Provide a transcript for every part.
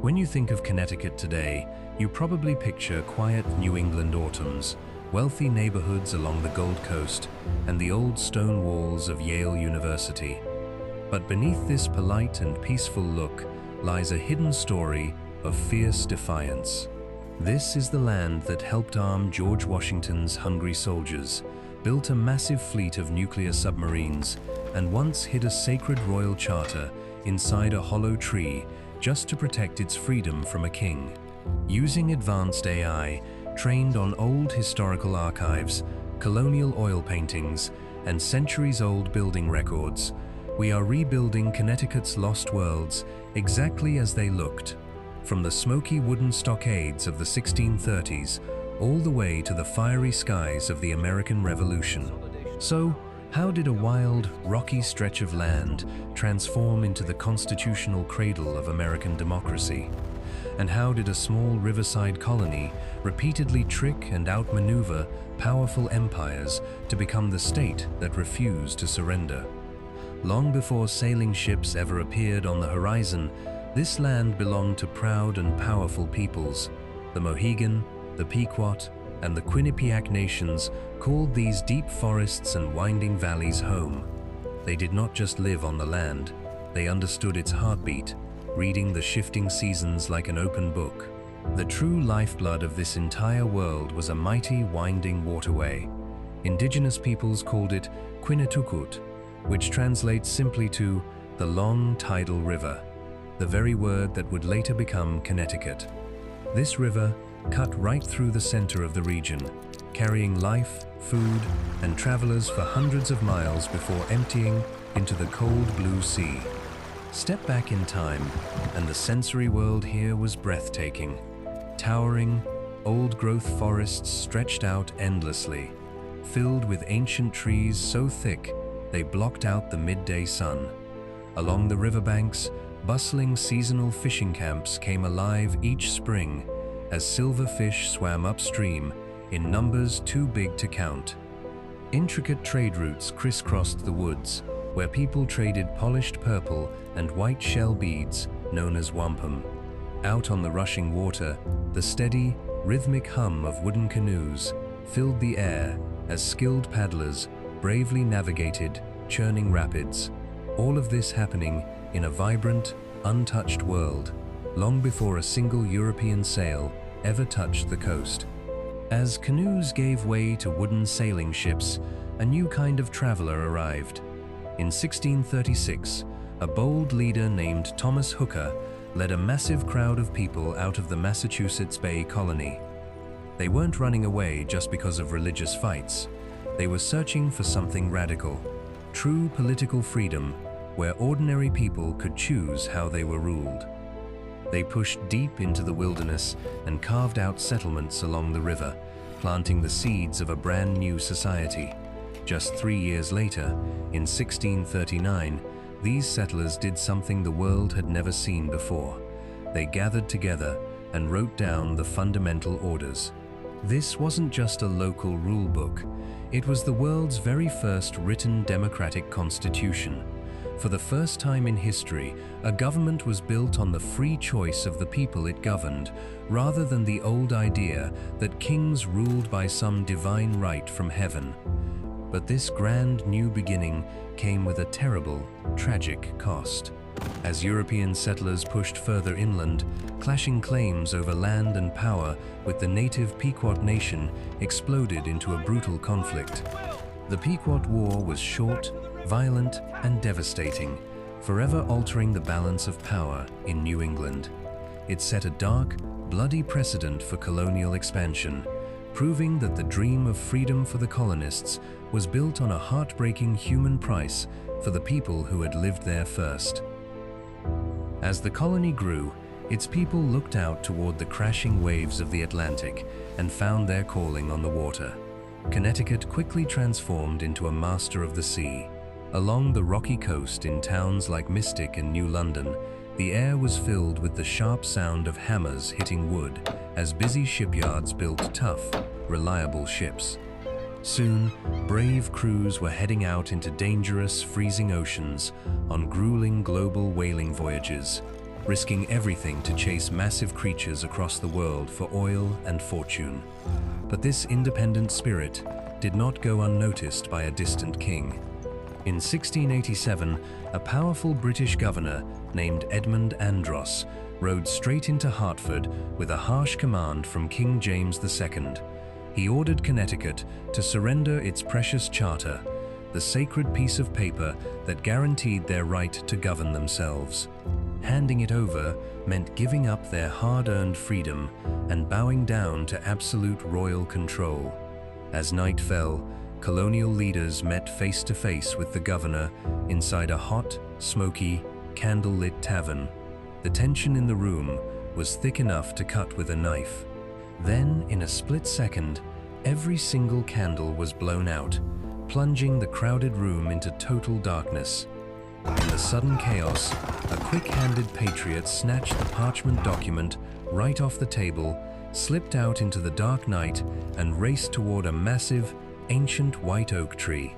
When you think of Connecticut today, you probably picture quiet New England autumns, wealthy neighborhoods along the Gold Coast, and the old stone walls of Yale University. But beneath this polite and peaceful look lies a hidden story of fierce defiance. This is the land that helped arm George Washington's hungry soldiers, built a massive fleet of nuclear submarines, and once hid a sacred royal charter inside a hollow tree just to protect its freedom from a king. Using advanced AI, trained on old historical archives, colonial oil paintings, and centuries-old building records, we are rebuilding Connecticut's lost worlds exactly as they looked, from the smoky wooden stockades of the 1630s all the way to the fiery skies of the American Revolution. So, how did a wild, rocky stretch of land transform into the constitutional cradle of American democracy? And how did a small riverside colony repeatedly trick and outmaneuver powerful empires to become the state that refused to surrender? Long before sailing ships ever appeared on the horizon, this land belonged to proud and powerful peoples. The Mohegan, the Pequot, and the Quinnipiac nations called these deep forests and winding valleys home. They did not just live on the land, they understood its heartbeat, reading the shifting seasons like an open book. The true lifeblood of this entire world was a mighty winding waterway. Indigenous peoples called it Quinnitukut, which translates simply to the long tidal river, the very word that would later become Connecticut. This river cut right through the center of the region, carrying life, food, and travelers for hundreds of miles before emptying into the cold blue sea. Step back in time, and the sensory world here was breathtaking. Towering, old-growth forests stretched out endlessly, filled with ancient trees so thick they blocked out the midday sun. Along the riverbanks, bustling seasonal fishing camps came alive each spring as silverfish swam upstream in numbers too big to count. Intricate trade routes crisscrossed the woods, where people traded polished purple and white shell beads known as wampum. Out on the rushing water, the steady, rhythmic hum of wooden canoes filled the air as skilled paddlers bravely navigated churning rapids. All of this happening in a vibrant, untouched world, long before a single European sail ever touched the coast. As canoes gave way to wooden sailing ships, a new kind of traveler arrived. In 1636, a bold leader named Thomas Hooker led a massive crowd of people out of the Massachusetts Bay Colony. They weren't running away just because of religious fights. They were searching for something radical, true political freedom, where ordinary people could choose how they were ruled. They pushed deep into the wilderness and carved out settlements along the river, planting the seeds of a brand new society. Just 3 years later, in 1639, these settlers did something the world had never seen before. They gathered together and wrote down the fundamental orders. This wasn't just a local rule book. It was the world's very first written democratic constitution. For the first time in history, a government was built on the free choice of the people it governed, rather than the old idea that kings ruled by some divine right from heaven. But this grand new beginning came with a terrible, tragic cost. As European settlers pushed further inland, clashing claims over land and power with the native Pequot nation exploded into a brutal conflict. The Pequot War was short, violent, and devastating, forever altering the balance of power in New England. It set a dark, bloody precedent for colonial expansion, proving that the dream of freedom for the colonists was built on a heartbreaking human price for the people who had lived there first. As the colony grew, its people looked out toward the crashing waves of the Atlantic and found their calling on the water. Connecticut quickly transformed into a master of the sea. Along the rocky coast in towns like Mystic and New London, the air was filled with the sharp sound of hammers hitting wood as busy shipyards built tough, reliable ships. Soon, brave crews were heading out into dangerous, freezing oceans on grueling global whaling voyages. risking everything to chase massive creatures across the world for oil and fortune. But this independent spirit did not go unnoticed by a distant king. In 1687, a powerful British governor named Edmund Andros rode straight into Hartford with a harsh command from King James II. He ordered Connecticut to surrender its precious charter, the sacred piece of paper that guaranteed their right to govern themselves. Handing it over meant giving up their hard-earned freedom and bowing down to absolute royal control. As night fell, colonial leaders met face to face with the governor inside a hot, smoky, candle-lit tavern. The tension in the room was thick enough to cut with a knife. Then, in a split second, every single candle was blown out, plunging the crowded room into total darkness. In the sudden chaos, a quick-handed patriot snatched the parchment document right off the table, slipped out into the dark night, and raced toward a massive, ancient white oak tree.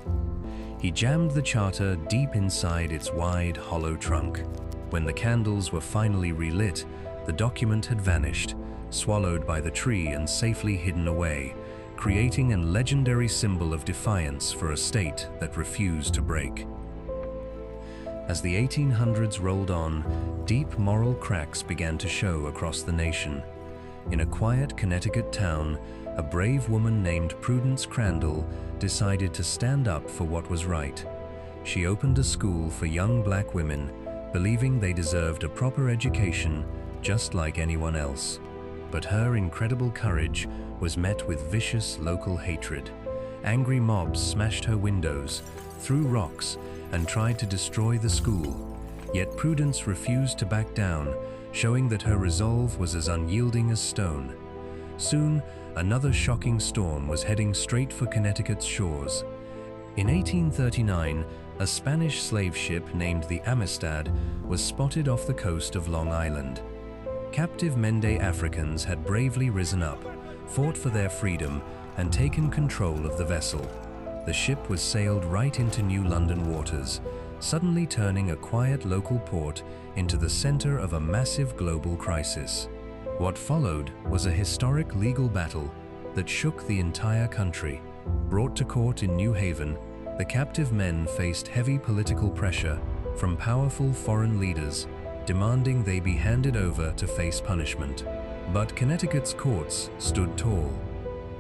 He jammed the charter deep inside its wide, hollow trunk. When the candles were finally relit, the document had vanished, swallowed by the tree and safely hidden away, creating a legendary symbol of defiance for a state that refused to break. As the 1800s rolled on, deep moral cracks began to show across the nation. In a quiet Connecticut town, a brave woman named Prudence Crandall decided to stand up for what was right. She opened a school for young black women, believing they deserved a proper education just like anyone else. But her incredible courage was met with vicious local hatred. Angry mobs smashed her windows, threw rocks, and tried to destroy the school. Yet Prudence refused to back down, showing that her resolve was as unyielding as stone. Soon, another shocking storm was heading straight for Connecticut's shores. In 1839, a Spanish slave ship named the Amistad was spotted off the coast of Long Island. Captive Mende Africans had bravely risen up, fought for their freedom, and taken control of the vessel. The ship was sailed right into New London waters, suddenly turning a quiet local port into the center of a massive global crisis. What followed was a historic legal battle that shook the entire country. Brought to court in New Haven, the captive men faced heavy political pressure from powerful foreign leaders, demanding they be handed over to face punishment. But Connecticut's courts stood tall.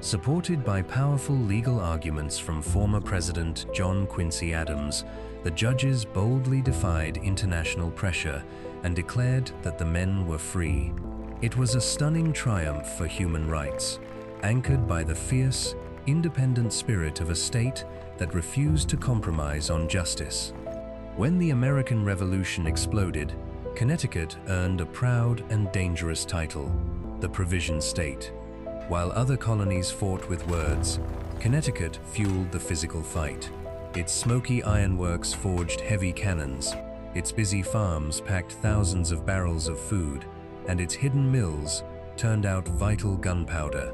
Supported by powerful legal arguments from former President John Quincy Adams, the judges boldly defied international pressure and declared that the men were free. It was a stunning triumph for human rights, anchored by the fierce, independent spirit of a state that refused to compromise on justice. When the American Revolution exploded, Connecticut earned a proud and dangerous title, the Provision State. While other colonies fought with words, Connecticut fueled the physical fight. Its smoky ironworks forged heavy cannons, its busy farms packed thousands of barrels of food, and its hidden mills turned out vital gunpowder.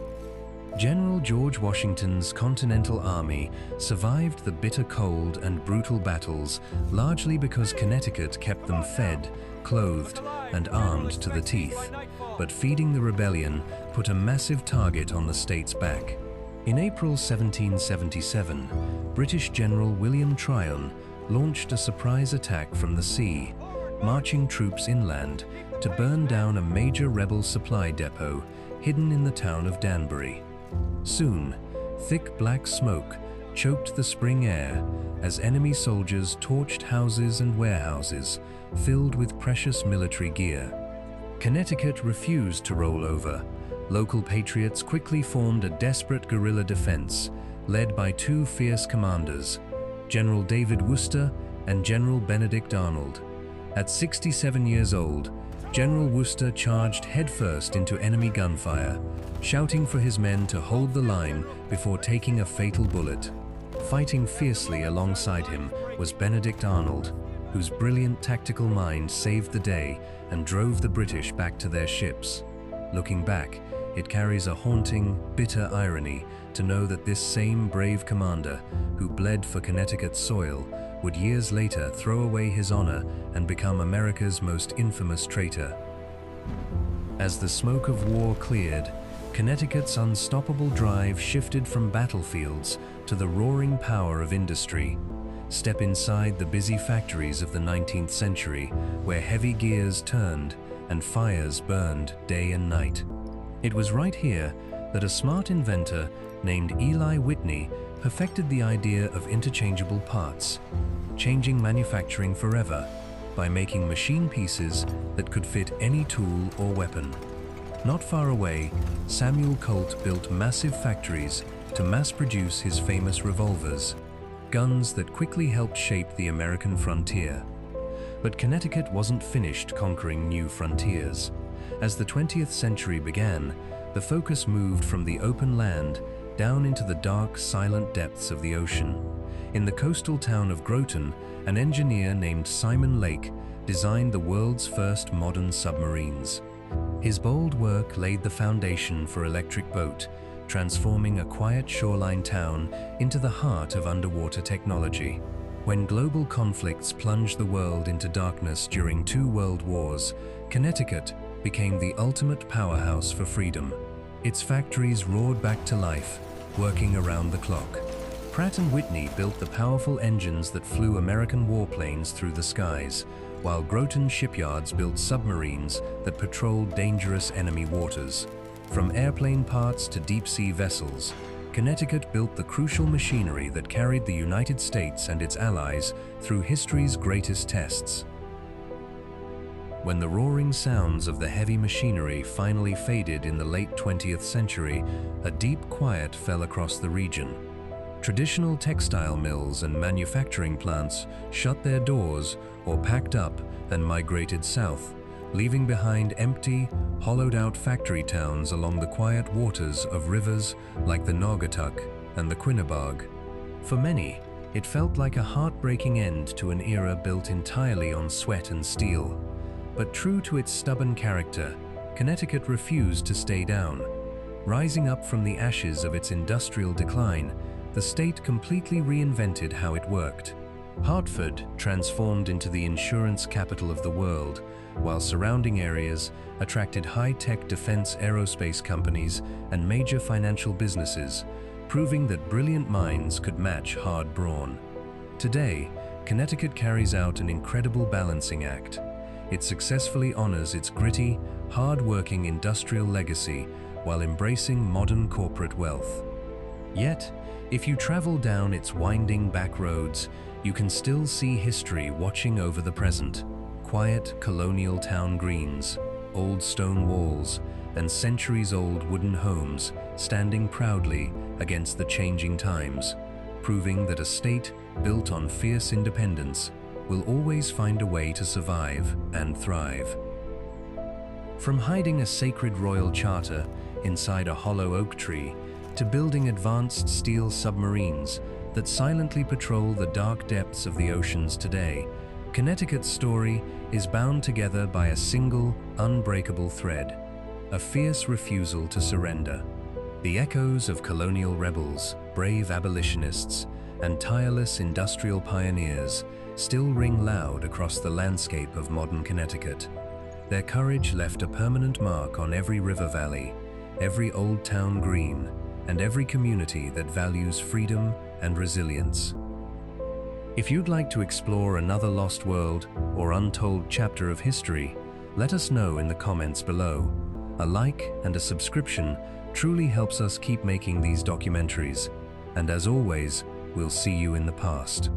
General George Washington's Continental Army survived the bitter cold and brutal battles largely because Connecticut kept them fed, clothed, and armed to the teeth. But feeding the rebellion put a massive target on the state's back. In April 1777, British General William Tryon launched a surprise attack from the sea, marching troops inland to burn down a major rebel supply depot hidden in the town of Danbury. Soon, thick black smoke choked the spring air as enemy soldiers torched houses and warehouses filled with precious military gear. Connecticut refused to roll over. Local patriots quickly formed a desperate guerrilla defense, led by two fierce commanders, General David Wooster and General Benedict Arnold. At 67 years old, General Wooster charged headfirst into enemy gunfire, shouting for his men to hold the line before taking a fatal bullet. Fighting fiercely alongside him was Benedict Arnold, whose brilliant tactical mind saved the day and drove the British back to their ships. Looking back, it carries a haunting, bitter irony to know that this same brave commander, who bled for Connecticut's soil, would years later throw away his honor and become America's most infamous traitor. As the smoke of war cleared, Connecticut's unstoppable drive shifted from battlefields to the roaring power of industry. Step inside the busy factories of the 19th century, where heavy gears turned and fires burned day and night. It was right here that a smart inventor named Eli Whitney perfected the idea of interchangeable parts, changing manufacturing forever by making machine pieces that could fit any tool or weapon. Not far away, Samuel Colt built massive factories to mass-produce his famous revolvers, guns that quickly helped shape the American frontier. But Connecticut wasn't finished conquering new frontiers. As the 20th century began, the focus moved from the open land down into the dark, silent depths of the ocean. In the coastal town of Groton, an engineer named Simon Lake designed the world's first modern submarines. His bold work laid the foundation for electric boat, transforming a quiet shoreline town into the heart of underwater technology. When global conflicts plunged the world into darkness during 2 world wars, Connecticut became the ultimate powerhouse for freedom. Its factories roared back to life, working around the clock. Pratt & Whitney built the powerful engines that flew American warplanes through the skies, while Groton shipyards built submarines that patrolled dangerous enemy waters. From airplane parts to deep-sea vessels, Connecticut built the crucial machinery that carried the United States and its allies through history's greatest tests. When the roaring sounds of the heavy machinery finally faded in the late 20th century, a deep quiet fell across the region. Traditional textile mills and manufacturing plants shut their doors or packed up and migrated south, leaving behind empty, hollowed-out factory towns along the quiet waters of rivers like the Naugatuck and the Quinebaug. For many, it felt like a heartbreaking end to an era built entirely on sweat and steel. But true to its stubborn character, Connecticut refused to stay down. Rising up from the ashes of its industrial decline, the state completely reinvented how it worked. Hartford transformed into the insurance capital of the world, while surrounding areas attracted high-tech defense aerospace companies and major financial businesses, proving that brilliant minds could match hard brawn. Today, Connecticut carries out an incredible balancing act. It successfully honors its gritty, hard-working industrial legacy while embracing modern corporate wealth. Yet, if you travel down its winding back roads, you can still see history watching over the present. Quiet colonial town greens, old stone walls, and centuries-old wooden homes standing proudly against the changing times, proving that a state built on fierce independence will always find a way to survive and thrive. From hiding a sacred royal charter inside a hollow oak tree to building advanced steel submarines that silently patrol the dark depths of the oceans today, Connecticut's story is bound together by a single, unbreakable thread: a fierce refusal to surrender. The echoes of colonial rebels, brave abolitionists, and tireless industrial pioneers still ring loud across the landscape of modern Connecticut. Their courage left a permanent mark on every river valley, every old town green, and every community that values freedom and resilience. If you'd like to explore another lost world or untold chapter of history, let us know in the comments below. A like and a subscription truly helps us keep making these documentaries. And as always, we'll see you in the past.